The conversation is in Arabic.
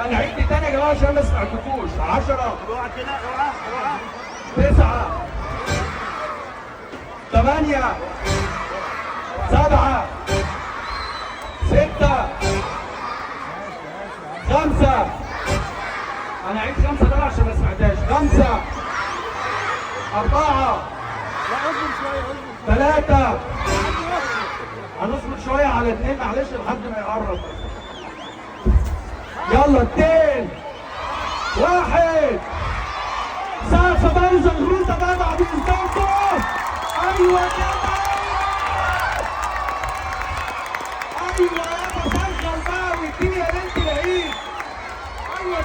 انا عدت تاني يا جماعه عشان ما سمعتكوش. 10 اوعى كده، اوعى اوعى. 9 8 7 6 5. انا عيد 5 بقى عشان ما سمعتهاش. 5 4 لا اصبر شويه، اصبر. 3. هنصبر شويه على 2 معلش لحد ما يقرب. يلا 2 1. سقف بقى زغروطه بقى بعد اذنكم. ايوه كده، ايوه يابا شغل بقى واديني يا بنت العيد. ايوه